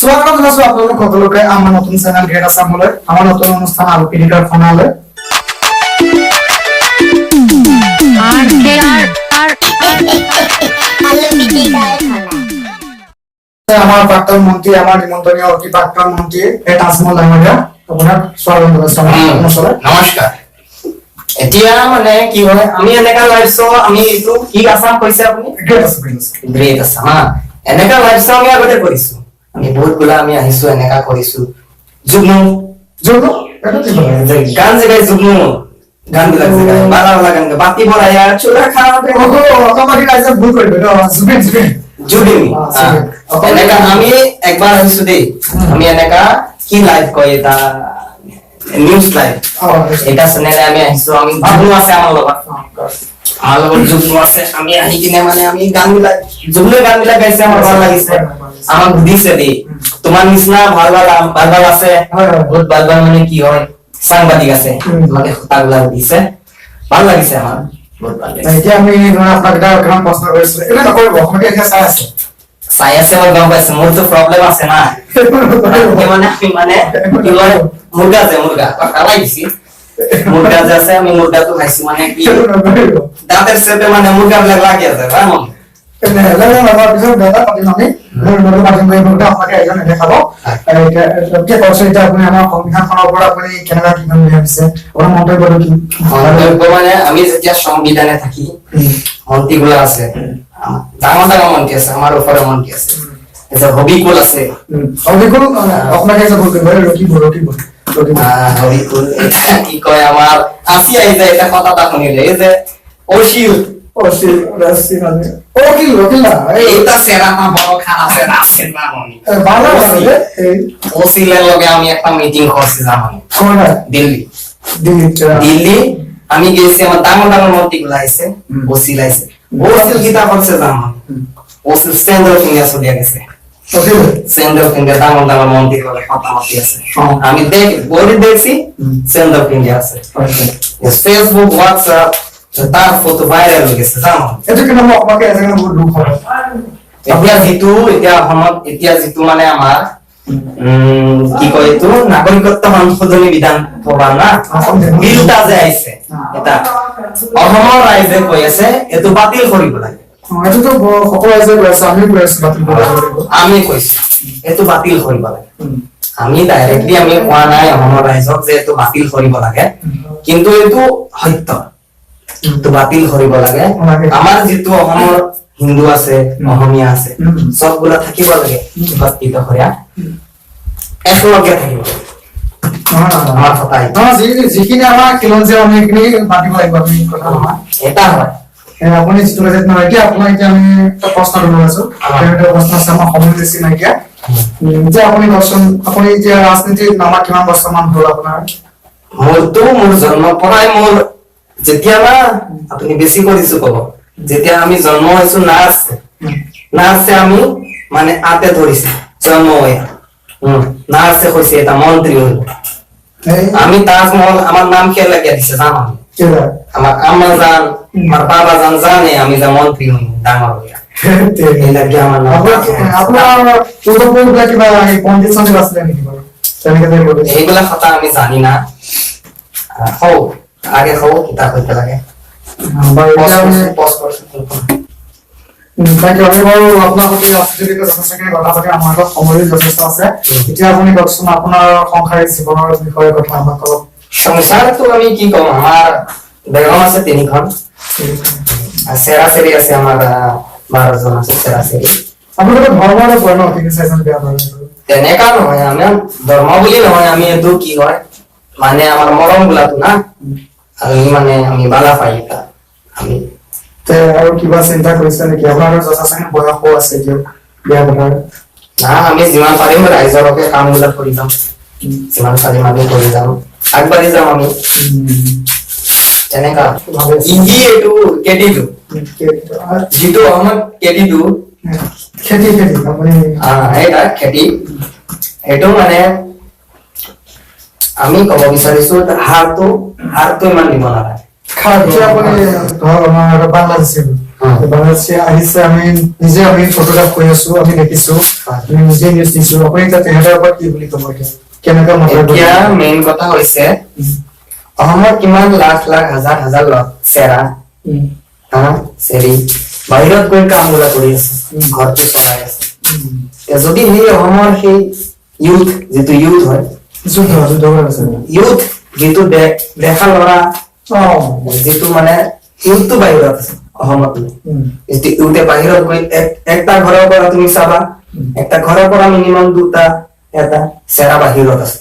স্বাগত জানাইছো আপোনালোক সকলোকে আমাৰ নতুন চেনেল গ্ৰেড আছামলৈ আমাৰ নতুন অনুষ্ঠান আৰু পিডিকাৰ ফোনালৈ আমাৰ প্ৰাক্তন মন্ত্ৰী আমাৰ নিমন্ত্ৰণীয় অতি প্ৰাক্তন মন্ত্ৰী তাজমহল ডাঙৰীয়া আপোনাক স্বাগত জনাইছো নমস্কাৰ এতিয়া মানে কি হয় আমি এনেকা লাইভ শ্ব আমি এইটো কি আছাম কৈছে আপুনি গ্ৰেট আছাম হা এনেকা লাইভ শ্ব আমি আগতে কৰিছো আমি বহুত গুলা আমি আহিছো এনেকা কৰিছো জুগনু গান জেগাই জুগনু গান বিলাক জেগাই বালা বালা গান বাতি বড়ায়া চুলা খাওয়াতে অকমানি ৰাইজে ভুল কৰিবে জুগিন এনেকা আমি একবাৰ আহিছো দেই আমি এনেকা কি লাইভ কয় এটা নিউজ লাইভ এটা চেনেলে আমি আহিছো আমি জুগনু আছে আমাৰ লগত জুগনু আছে আমি আহি কিনে মানে আমি গান বিলাক জুগনু গান বিলাক গাইছে আমাৰ ভাল লাগিছে আমাক দিছে দেই তোমাৰ নিচিনা ভাল ভাল আছে বহুত ভাল ভাল মানে কি হয় সাংবাদিক আছে মানে তাগলা দিছে ভাল লাগিছে আমাৰ বহুত ভাল লাগিছে এতিয়া আমি আপোনাক এটা কাম প্ৰশ্ন কৰিছো এটা নকৰিব আপুনি এতিয়া চাই আছে মই গম পাইছো মোৰতো প্ৰব্লেম আছে না মানে আমি মানে কি হয় মুৰ্গা খালাই দিছি মুৰ্গা যে আছে আমি মুৰ্গাটো খাইছো মানে কি দাঁতের চেপে মানে মুর্গা বিলাক লাগি আছে জানো আমি যেতিয়া সংবিধানে থাকি মন্ত্রী গুলা আছে ডাঙৰ ডাঙৰ মন্ত্ৰী আছে আমাৰ ওপৰৰ মন্ত্ৰী আছে হবিকুল আছে কি কয় আমাৰ আসি আহি যায় এটা কথা এটা শুনিলে এই যে অশিল এটা সেরাটা বড় খারাপ সেরা আছে না মনি অশিলের লগে আমি একটা মিটিং করছি জানি দিল্লি আমি গেছি আমার ডাঙর ডাঙর মন্ত্রী গুলা আইছে অশিল আইছে অশিল কিতা করছে জানো অশিল সেন্টার ফিঙ্গার চলে গেছে সেন্টার ফিঙ্গার ডাঙর ডাঙর মন্ত্রী গুলা কথা মাতি আছে আমি দেখছি সেন্টার ফিঙ্গার আছে ফেসবুক হোয়াটসঅ্যাপ তার ফটো ভাইরাল হয়ে গেছে জানো এটা কেন আমাকে এজনে বহুত দুখ হয় এতিয়া যিটো মানে আমাৰ কি কয় এইটো নাগৰিকত্ব সংশোধনী বিধান সভা না বিলটা যে আহিছে এটা অসমৰ ৰাইজে কৈ আছে এইটো বাতিল কৰিব লাগে এইটো সকলো ৰাইজে কৈ আছে আমি কৈ আছো বাতিল কৰিব লাগে আমি কৈছো এইটো বাতিল কৰিব লাগে আমি ডাইৰেক্টলি আমি কোৱা নাই অসমৰ ৰাইজক যে এইটো বাতিল কৰিব লাগে কিন্তু এইটো সত্য তো বাতিল কৰিব লাগে আমাৰ যিটো অসমৰ হিন্দু আছে অসমীয়া আছে সবগুলা থাকিব লাগে বাতিল কৰা একলগে থাকিব আমাৰ কথাই যিখিনি আমাৰ কিলঞ্জে আমি এইখিনি বাতিব লাগিব আমি কথা নহয় এটা হয় আপুনি যিটো যেত নহয় এতিয়া আপোনাক এতিয়া আমি এটা প্ৰশ্ন কৰিব আছো এটা প্ৰশ্ন আছে আমাৰ সময় বেছি নাইকিয়া যে আপুনি কওকচোন আপুনি এতিয়া ৰাজনীতিত নামা কিমান বছৰ মান হ'ল আপোনাৰ মোৰ জন্ম পৰাই মোৰ যেতিয়া না আপুনি বেছি কৰিছো কব যেতিয়া আমি জন্ম হৈছো নাৰ্ছে আমি মানে আতে ধৰিছে জন্ম হৈ নাৰ্ছে কৈছে এটা মন্ত্ৰী হল আমি তাজমহল আমার নাম কে লাগিয়ে দিছে জানো আমার আম্মা জান আমার বাবা জান জানে আমি যে মন্ত্রী হই ডাঙর হইয়া এই লাগে আমার নাম আপনার পূর্বপুরুষরা কিবা পণ্ডিত সঙ্গে আসলে নাকি বলো এইগুলা কথা আমি জানি না হও আগে হও কিতা কইতে লাগে আপোনাৰ প্ৰতি কথা পাতি আমাৰ লগত সময় যথেষ্ট আছে এতিয়া আপুনি কওকচোন আপোনাৰ সংসাৰিক জীৱনৰ বিষয়ে কথা আমাক অলপ সংসাৰটো আমি কি কম আমাৰ বেগম আছে তিনিখন চেৰাচেৰি আছে আমাৰ 12 জন আছে চেৰাচেৰি আপোনালোকে ধৰ্মৰ পৰে ন তিনি চাৰিজন বিয়া কৰে তেনেকা নহয় আমি ধৰ্ম বুলি নহয় আমি এইটো কি হয় মানে আমাৰ মৰম বোলাটো না আমি মানে আমি বালা পাই আমি আৰু কিবা চিন্তা কৰিছে নেকি আপোনাৰ যথেষ্ট বয়সো আছে যে বিয়া পতাৰ না আমি যিমান পাৰিম ৰাইজৰকে কাম বিলাক কৰি যাম যিমান পাৰিম আমি কৰি যাম আগবাঢ়ি যাম আমি তেনেকা ইজি এইটো কেটিটো যিটো আমাক কেটিটো খেতি আপুনি এইটা খেতি এইটো মানে আমি ক'ব বিচাৰিছো হাৰটো ইমান দিব নালাগে খাদ্য আপুনি ধৰ আমাৰ বাংলাদেশী বাংলাদেশে আহিছে, আমি নিজে আমি ফটোগ্ৰাফ কৰি আছো, আমি দেখিছো, আমি নিজে নিউজ দিছো। আপুনি এতিয়া তেহেঁতৰ ওপৰত কি বুলি ক'ব? এতিয়া কেনেকুৱা মতামত? এতিয়া মেইন কথা হৈছে অসমত কিমান লাখ লাখ হাজাৰ হাজাৰ চেৰা চেৰি বাহিৰত গৈ কাম বোলা কৰি আছে, ঘৰটো চলাই আছে। যদি সেই অসমৰ সেই ইউথ যিটো ইউথ হয়, ইউথ যিটো দেখা ল'ৰা যিটো মানে ইউথটো বাহিৰত আছে অসমত, ইউথে বাহিৰত গৈ একটা ঘৰৰ পৰা তুমি চাবা, একটা ঘৰৰ পৰা মিনিমাম দুটা এটা চেৰা বাহিৰত আছে।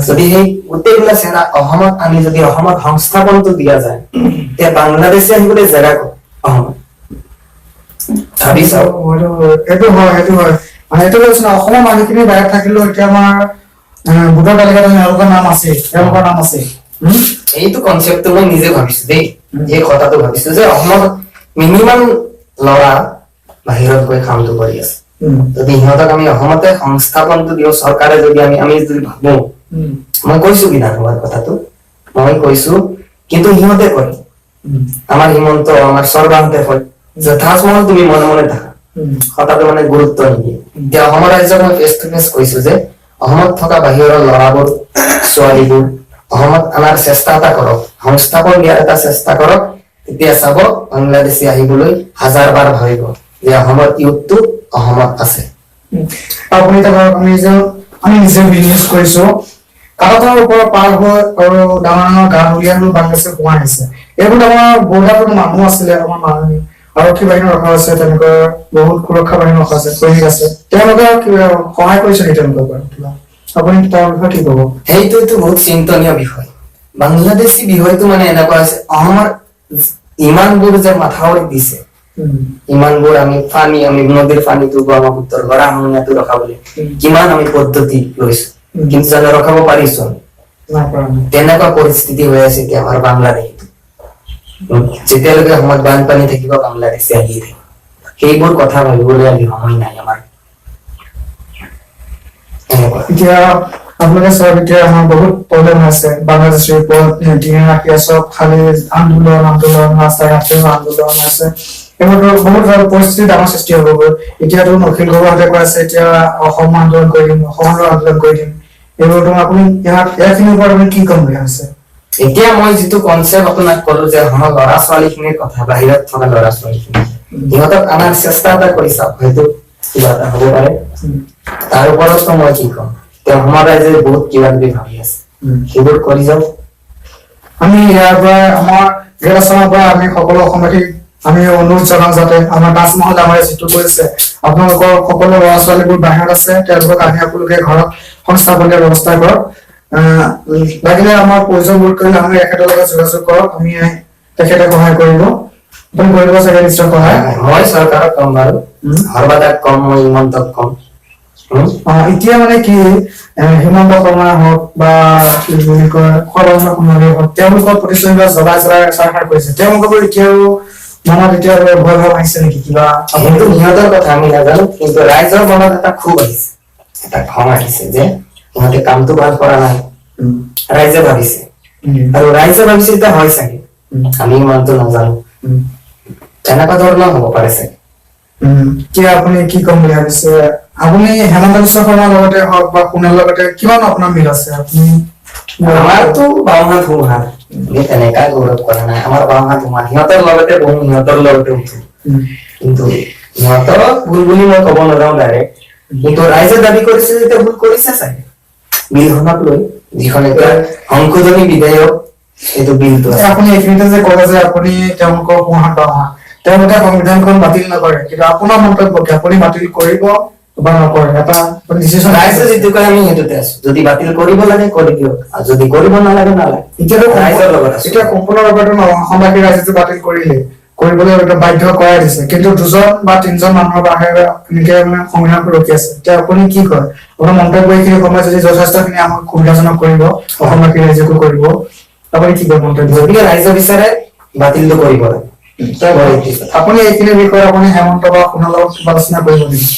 যদি সেই গোটেইবিলাক চেৰা অসমত আনি যদি অসমত সংস্থাপনটো দিয়া যায়, তেতিয়া বাংলাদেশে আহিবলৈ জেগা ক'ত অসমত? ভাবি চাওক। সেইটো হয়, সেইটো হয়। মানে এইটো কৈছো না, অসমৰ মানুহখিনি বাহিৰত থাকিলেও এতিয়া আমাৰ ভোটৰ তালিকাত তেওঁলোকৰ নাম আছে, তেওঁলোকৰ নাম আছে। এইটো কনচেপ্টটো মই নিজে ভাবিছো দেই, এই কথাটো ভাবিছো যে অসমত মিনিমাম ল'ৰা বাহিৰত গৈ কামটো কৰি আছে। যদি সিহঁতক আমি অসমতে সংস্থাপনটো দিওঁ, চৰকাৰে যদি আমি যদি ভাবো, মই কৈছো বিধানসভাৰ কথাটো, মই কৈছো, কিন্তু সিহঁতে কয়, আমাৰ হিমন্ত আমাৰ সৰ্বান্তে কয় যে তাজমহল তুমি মনে মনে থাকা, কথাটো মানে গুৰুত্ব নিদিয়ে। এতিয়া অসমৰ ৰাজ্যক মই ফেচ টু ফেচ কৈছো যে অসমত থকা বাহিৰৰ ল'ৰাবোৰ ছোৱালীবোৰ অসমত অনাৰ চেষ্টা এটা কৰক, সংস্থাপন দিয়াৰ এটা চেষ্টা কৰক, তেতিয়া চাব বাংলাদেশী আহিবলৈ হাজাৰ বাৰ ভাবিব যে অসমৰ ইউথটো অসমত আছে। আপুনি আমি নিজে বিজনেছ কৰিছো, কাকতৰ ওপৰত পাৰ হৈ আৰু ডাঙৰ ডাঙৰ গাঁও উলিয়াই বাংলাদেশে সোমাই আহিছে। এইবোৰ আমাৰ বৰ্ডাৰত মানুহ আছিলে, আমাৰ মানুহ আৰক্ষী বাহিনী ৰখা আছে, তেনেকুৱা বহুত সুৰক্ষা বাহিনী ৰখা আছে, সৈনিক আছে, তেওঁলোকে সহায় কৰিছে নেকি তেওঁলোকৰ পৰা কিবা? আপুনি তাৰ বিষয়ে কি ক'ব? সেইটোতো বহুত চিন্তনীয় বিষয়। বাংলাদেশী বিষয়টো মানে এনেকুৱা হৈছে, অসমৰ ইমানবোৰ যে মাথাউৰি দিছে, ইমানবোৰ আমি নদীৰ পানীটো ব্ৰহ্মপুত্ৰৰ গৰাখহনীয়াটো ৰখাবলৈ কিমান আমি পদ্ধতি লৈছো, কিন্তু জানো ৰখাব পাৰিছো? তেনেকুৱা পৰিস্থিতি হৈ আছে এতিয়া আমাৰ বাংলাদেশত। যেতিয়ালৈকে অসমত বানপানী থাকিব, বাংলাদেশে আহি থাকিব। সেইবোৰ কথা ভাবিবলৈ আমি সময় নাই আমাৰ। এতিয়া আপোনালোকে চাওক, এতিয়া আমাৰ বহুত প্ৰব্লেম আছে বাংলাদেশৰ ওপৰত, চব খালি আন্দোলন ৰাস্তাই ঘাটে আন্দোলন আছে, এইবোৰ বহুত পৰিস্থিতি ডাঙৰ সৃষ্টি হ'ব গৈ। এতিয়াতো অখিল গগৈহঁতে কৈ আছে এতিয়া অসম আন্দোলন কৰি দিম, অসমৰ আন্দোলন কৰি দিম। এইবোৰতো আপুনি ইয়াৰখিনিৰ ওপৰত আপুনি কি ক'ম বুলি ভাবিছে? এতিয়া মই যিটো কনচেপ্ট আপোনাক কলো যে অসমৰ ল'ৰা ছোৱালীখিনিৰ কথা, বাহিৰত থকা ল'ৰা ছোৱালীখিনি সিহঁতক আনাৰ চেষ্টা এটা কৰি চাওক, হয়তো কিবা এটা হ'ব পাৰে। তাৰ ওপৰতো মই কি ক'ম, অসমৰ ৰাইজে বহুত কিবা কিবি ভাবি আছে, সেইবোৰ কৰি যাওক। আমি ইয়াৰ পৰা আমাৰ গেলাচনৰ পৰা আমি সকলো অসমবাসীক আমি অনুৰোধ জনাওঁ যাতে আমাৰ তাজমহল ডাঙৰে যিটো কৰিছে, আপোনালোকৰ সকলো ল'ৰা ছোৱালীবোৰ বাহিৰত আছে, তেওঁলোকক আনি আপোনালোকে ঘৰত সংস্থাপন দিয়াৰ ব্যৱস্থা কৰক। লাগিলে আমাৰ প্ৰয়োজনবোৰ কৰিলে আমি এখেতৰ লগত যোগাযোগ কৰক, আমি তেখেতে সহায় কৰিব। আপুনি কৰিব চাগে নিশ্চয় সহায়? মই চৰকাৰক কম বাৰু, সৰ্বাদাক কম, মই হিমন্তক কম। এতিয়া মানে কি হিমন্ত শৰ্মা হওক বা কি বুলি কয় সৰ্বানন্দ সোণোৱালে হওক, তেওঁলোকৰ প্ৰতিশ্ৰুতিবিলাক জ্বলাই কৰিছে, তেওঁলোকৰ এতিয়াও মনত এতিয়া ভয় ভাৱ আহিছে নেকি কিবা? সেইটো সিহঁতৰ কথা আমি নাজানো, কিন্তু ৰাইজৰ মনত এটা ক্ষোভ আহিছে, এটা খং আহিছে যে সিহঁতে কামটো ভাল কৰা নাই, ৰাইজে ভাবিছে। আৰু ৰাইজে ভাবিছে এতিয়া হয় চাগে, আমি ইমানটো নাজানো, তেনেকুৱা ধৰণৰ হ'ব পাৰে চাগে। এতিয়া আপুনি কি কম বুলি ভাবিছে? আপুনি হেমন্ত বিশ্ব শৰ্মাৰ লগতে হওক বা সোণাৰ লগতে কিমান আপোনাৰ মিল আছে? আপুনি আমাৰতো বাওঁহাত সোঁহাত, তেনেকা গৌৰৱ কৰা নাই। আমাৰ বাওঁহাত সোঁহাত, সিহঁতৰ লগতে বহো, সিহঁতৰ লগতে উঠো, কিন্তু সিহঁতক ভুল বুলি মই ক'ব নাযাওঁ ডাইৰেক্ট, কিন্তু ৰাইজে দাবী কৰিছে যেতিয়া ভুল কৰিছে চাগে বিলখনক লৈ, যিখন এতিয়া সংশোধনী বিধেয়ক, এইটো বিলটো আপুনি এইখিনিতে যে ক'লে যে আপুনি তেওঁলোকৰ সোঁহাত বাওঁহাত, তেওঁলোকে সংবিধানখন বাতিল নকৰে, কিন্তু আপোনাৰ মন্তব্য কি, আপুনি বাতিল কৰিব বা নকৰে? এটা ডিচিশ্যন ৰাইজে যিটো কয় আমি সেইটোতে আছো, যদি বাতিল কৰিব লাগে কৰি দিয়ক, আৰু যদি কৰিব নালাগে নালাগে। এতিয়াতো ৰাইজৰ লগত আছো। এতিয়া সম্পূৰ্ণৰূপে অসমবাসী ৰাইজে বাতিল কৰিলে, কৰিবলৈ বাধ্য কৰাই দিছে, কিন্তু 2জন বা 3জন মানুহৰ বাহিৰে এনেকে মানে সংবিধানটো ৰখি আছে। এতিয়া আপুনি কি কয়? আপোনাৰ মন্তব্য এইখিনি সময় যদি যথেষ্টখিনি আমাক সুবিধাজনক কৰিব, অসমবাসী ৰাইজকো কৰিব, আপুনি কি কয় মন্তব্য? যদি ৰাইজে বিচাৰে বাতিলটো কৰিব লাগে। আপুনি এইখিনিৰ বিষয়ে আপুনি হেমন্ত বা সোণৰ লগত কিবা আলোচনা কৰিব নেকি?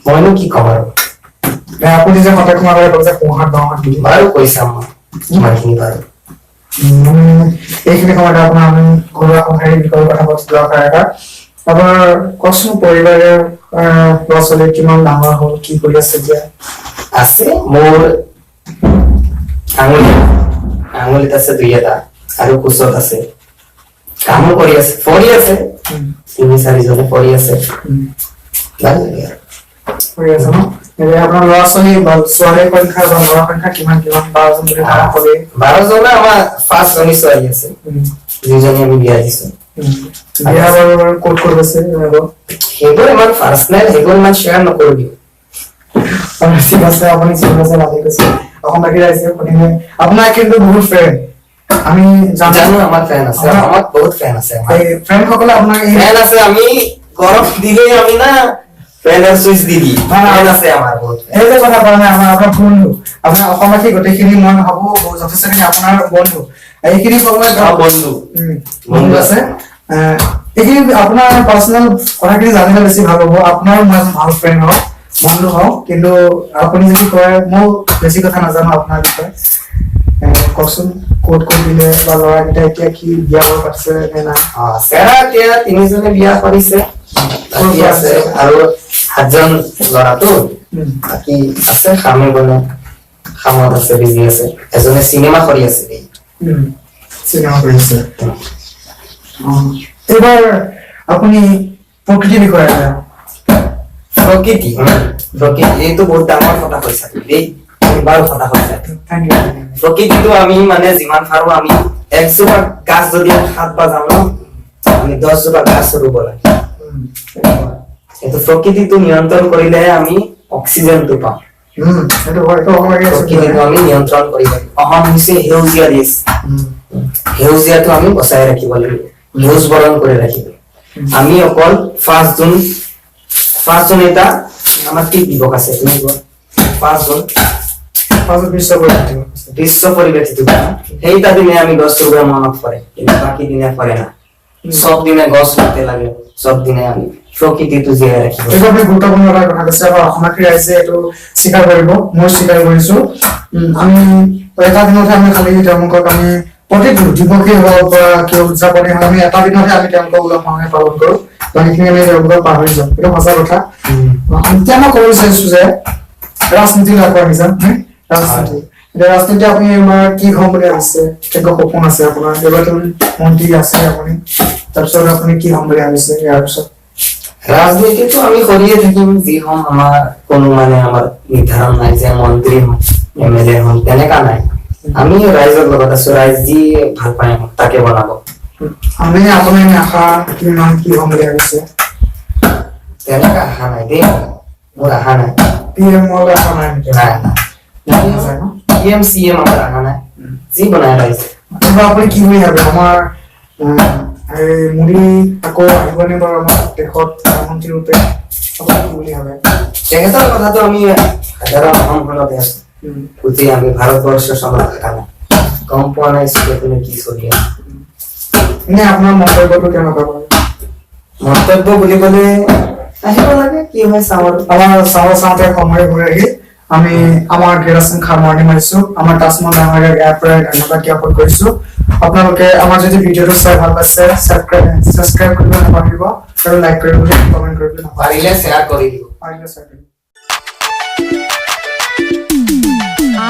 মইনো কি কম আৰু, আপুনি যে সদায় কুমাৰ যে সোঁহাত বাওঁহাত বুলি বাৰু কৈ চাম মই কিমানখিনি পাৰো। এইখিনি সময়ত আপোনাৰ আমি ঘৰুৱা সংসাৰিক বিষয়ৰ কথা পাতিলো আশা আপোনাৰ কচোন পৰিবাৰে ল'ৰা ছোৱালী কিমান ডাঙৰ হ'ল কি কৰি আছে এতিয়া আছে মোৰ আঙুলিত আছে 2 আৰু কোচত আছে কাম কৰি আছে পঢ়ি আছে 3-4 জনে পঢ়ি আছে ভাল লাগে কৰি আছে ন এতিয়া আপোনাৰ ল'ৰা ছোৱালী বা ছোৱালীৰ সংখ্যা বা ল'ৰা সংখ্যা কিমান 12 জন বুলি ভাগ কৰি 12 জন আমাৰ 5 জনী ছোৱালী আছে 2 জনী আমি বিয়া দিছো বিয়া বাৰু ক'ত আছে সেইবোৰ ইমান পাৰ্চনেল সেইবোৰ ইমান শ্বেয়াৰ নকৰিবি ঠিক আছে আপুনি ঠিক আছে ভালে কৈছে অসমবাসী ৰাইজে শুনিলে আপোনাৰ কিন্তু বহুত ফ্ৰেণ্ড আমি জানো আমাৰ ফ্ৰেণ্ড আছে আমাৰ বহুত ফ্ৰেণ্ড আছে এই ফ্ৰেণ্ড সকলে আপোনাৰ এই ফ্ৰেণ্ড আছে আমি গৰম দিলে আমি না ফ্ৰেণ্ডৰ সুইচ দি দি ফ্ৰেণ্ড আছে আমাৰ বহুত এই যে কথা কোৱা নাই আপোনাৰ বন্ধু আপোনাৰ অসমবাসী গোটেইখিনি মই ভাবো যথেষ্টখিনি আপোনাৰ বন্ধু এইখিনি সকলে বন্ধু আছে এইখিনি আপোনাৰ পাৰ্চনেল কথাখিনি জানিলে বেছি ভাল হ'ব আপোনাৰ মই ভাল ফ্ৰেণ্ড হওঁ বন্ধু হওঁ কিন্তু আপুনি যদি কয় মই বেছি কথা নাজানো আপোনাৰ বিষয়ে কচোন ক'ত দিলে বা ল'ৰাকেইটা এতিয়া কি বিয়া বাৰু পাতিছে নে নাই চেৰা এতিয়া 3 জনে বিয়া কৰিছে আছে আৰু 7 জন ল'ৰাটো বাকি আছে কামে বনে কামত আছে বিজি আছে এজনে চিনেমা কৰি আছে চিনেমা কৰি আছে এবাৰ আপুনি প্ৰকৃতিৰ বিষয়ে প্ৰকৃতি এইটো বহুত ডাঙৰ কথা কৈছা দেই বাৰু কথা কৈছা প্ৰকৃতিটো আমি মানে যিমান পাৰো আমি 100 গাছ যদি 7 বা যাওঁ আমি 10 জোপা গাছ ৰুব লাগে এইটো প্ৰকৃতিটো নিয়ন্ত্ৰণ কৰিলে আমি অক্সিজেনটো পাম প্ৰকৃতিটো আমি নিয়ন্ত্ৰণ কৰিব লাগিব অহম হৈছে সেউজীয়া দেশ সেউজীয়াটো আমি বচাই ৰাখিব লাগিব সেউজ বৰণ কৰি ৰাখিব আমি অকল 5 জুন এটা আমাৰ কি দিৱস আছে 5 জুন বিশ্ব পৰিৱেশ দিৱস সেইটা দিনে আমি গছ ৰুব মনত পৰে কিন্তু বাকি দিনে পৰে না সব দিনে গছ ৰুতে লাগে সব দিনে আমি প্ৰকৃতিটো জীয়াই ৰাখিব এইটো আপুনি গুৰুত্বপূৰ্ণ এটা কথা কৈছে আৰু অসমবাসী ৰাইজে এইটো স্বীকাৰ কৰিব মই স্বীকাৰ কৰিছো আমি এটা দিনতে আমি খালি তেওঁলোকক আমি প্ৰতিটো দিৱসেই হওক বা কিয় উদযাপনে হওক আমি এটা দিনতে আমি তেওঁলোকক উলহ-মালহে পালন কৰো বাকীখিনি আমি তেওঁলোকক পাহৰি যাওঁ এইটো সঁচা কথা এতিয়া মই ক'ব বিচাৰিছো যে ৰাজনীতি আগবাঢ়িছে ৰাজনীতি এতিয়া ৰাজনীতি আপুনি এবাৰ কি হম বুলি ভাবিছে কেনেকুৱা সপোন আছে আপোনাৰ এবাৰ মন্ত্ৰী আছে আপুনি তাৰপিছত আপুনি কি হম বুলি ভাবিছে ইয়াৰ পিছত ৰাজনীতিটো আমি কৰিয়ে থাকিম যি হম আমাৰ কোনো মানে আমাৰ নিৰ্ধাৰণ নাই যে মন্ত্ৰী হম এমএলএ হম তেনেকা নাই আমি ৰাইজৰ লগত আছো ৰাইজ যি ভাল পায় তাকে বনাব আমি আপোনাৰ আশা কিমান কি হম বুলি ভাবিছে তেনেকা আশা নাই দেই মোৰ আশা নাই পিএম মল আশা নাই পিএম চিএম আমাৰ আশা নাই যি বনাই ৰাইজ এবাৰ আপুনি কি বুলি ভাবে আমাৰ মোদী আকৌ আহিবনে বাৰু আমাৰ দেশত প্ৰধানমন্ত্ৰী ৰূপে আপুনি কি বুলি ভাবে তেখেতৰ কথাটো আমি সাধাৰণ অসমখনতে আছো গোটেই আমি ভাৰতবৰ্ষ চমত থকা নাই গম পোৱা নাই স্কুলখনে কি চলি আছে এনে আপোনাৰ মন্তব্যটো কেনেকুৱা বাৰু মন্তব্য বুলি ক'লে আহিব লাগে কি হয় আমাৰ চাওঁতে সময় ঘূৰি আহি আমি আমাৰ গেৰাচন খামৰণি মাৰিছো আমাৰ তাজমহল ডাঙৰ ইয়াৰ পৰা ধন্যবাদ জ্ঞাপন কৰিছো আপোনালোকে আমাৰ যদি ভিডিঅ'টো চাই ভাল পাইছে সাবস্ক্ৰাইব কৰিব নাপাহৰিব আৰু লাইক কৰিব কমেন্ট কৰিব পাৰিলে শ্বেয়াৰ কৰি দিব পাৰিলে শ্বেয়াৰ কৰিব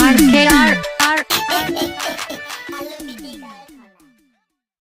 RKR